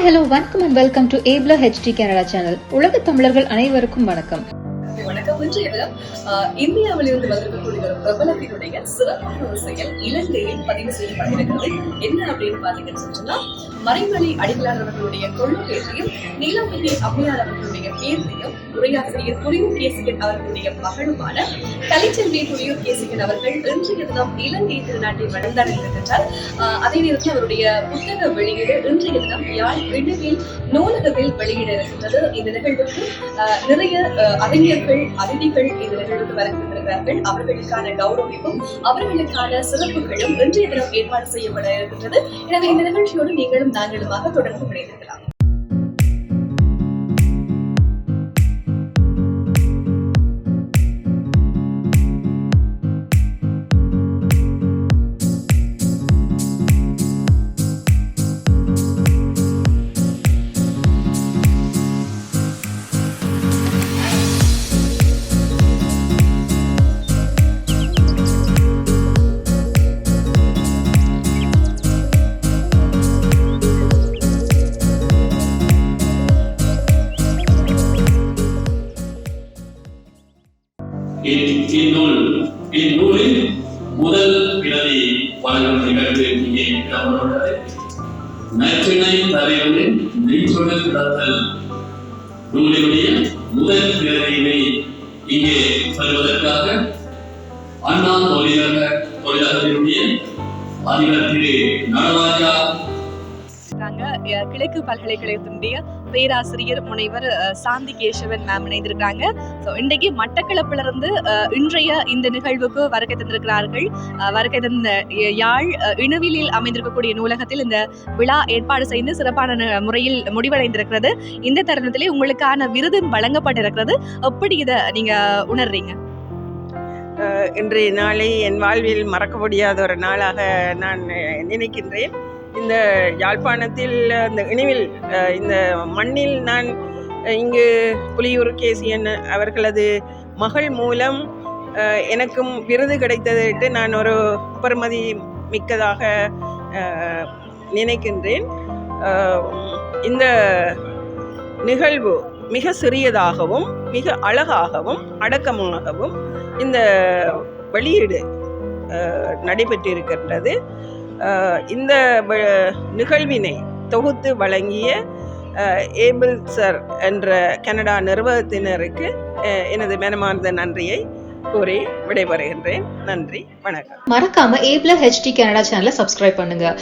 Hi hello வணக்கம் and welcome to ஏப்லா HD Canada channel. உலக தமிழர்கள் அனைவருக்கும் வணக்கம். வணக்கம். இன்றைய தினம் இந்தியாவிலிருந்து வந்திருக்கக்கூடிய ஒரு பிரபலத்தினுடைய சிறப்பான ஒரு செயல் இலங்கையில் பதிவு செய்யப்பட்டிருக்கிறது. என்ன அப்படின்னு பாத்தீங்கன்னு சொன்னா, மறைமலை அடிகளார் அவர்களுடைய தொழில்பேரையும் நீலாம்பதி அம்மையார் அவர்களுடைய பேரையும் உரையாசிரியர் துரியூர் கேசிகன் அவர்களுடைய மகளுமான கலைச்செல்வி துரியூர் கேசிகன் அவர்கள் இன்றைய தினம் இலங்கை திருநாட்டில் வளர்ந்தடைந்திருக்கின்றார். அதே நேரத்தில் அவருடைய புத்தக வெளியீடு இன்றைய தினம் யாழ் விடுவில் நூலகத்தில் வெளியிட இருக்கின்றது. இந்த நிகழ்வுக்கு நிறைய அறிஞர்கள் அதிதிகள் இந்த நிகழ்வுக்கு வருகின்றார்கள். அவர்களுக்கான கௌரவிப்பும் அவர்களுக்கான சிறப்புகளும் இன்றைய தினம் ஏற்பாடு செய்யப்பட இருக்கின்றது. எனவே இந்த நிகழ்ச்சியோடு நீங்களும் நாங்களுமாக தொடர்ந்து இணைந்திருக்கலாம். இந்நூலின் முதல் பிரதி வழங்கும் நிகழ்வு இங்கே இடம்பெற்றுள்ளது. நற்றிணை தலைவரின் நெஞ்சொடர் கிடத்தல் நூலினுடைய முதல் பிரதியினை இங்கே பெறுவதற்காக அண்ணா தொழிலகத்தினுடைய அதிபர் திரு நடராஜா கிழக்கு பல்கலைக்கழகத்தினுடைய பேராசிரியர் முனைவர் சாந்தி கேசவன் மேம் இணைந்திருக்கிறாங்க. இன்றைக்கு மட்டக்களப்பிலிருந்து இன்றைய இந்த நிகழ்வுக்கு வருகை தந்திருக்கிறார்கள். வருகை தந்த யாழ் இணுவிலில் அமைந்திருக்கக்கூடிய நூலகத்தில் இந்த விழா ஏற்பாடு செய்து சிறப்பான முறையில் முடிவடைந்திருக்கிறது. இந்த தருணத்திலே உங்களுக்கான விருது வழங்கப்பட்டிருக்கிறது. எப்படி இதை நீங்க உணர்றீங்க? இன்றைய நாளை என் வாழ்வில் மறக்க முடியாத ஒரு நாளாக நான் நினைக்கின்றேன். இந்த யாழ்ப்பாணத்தில் இந்த இனிவில் இந்த மண்ணில் நான் இங்கு புலியூர் கேசியன் அவர்களது மகள் மூலம் எனக்கும் விருது கிடைத்ததற்கு நான் ஒரு பெருமதி மிக்கதாக நினைக்கின்றேன். இந்த நிகழ்வு மிக சிறியதாகவும் மிக அழகாகவும் அடக்கமாகவும் இந்த வெளியீடு நடைபெற்றிருக்கின்றது. இந்த நிகழ்வினை தொகுத்து வழங்கிய ஏபிள் சார் என்ற கனடா நிறுவனத்தினருக்கு எனது மனமார்ந்த நன்றியை கூறி விடைபெறுகின்றேன். நன்றி, வணக்கம். மறக்காம ஏப்லா ஹெச்டி கனடா சேனலை சப்ஸ்கிரைப் பண்ணுங்க.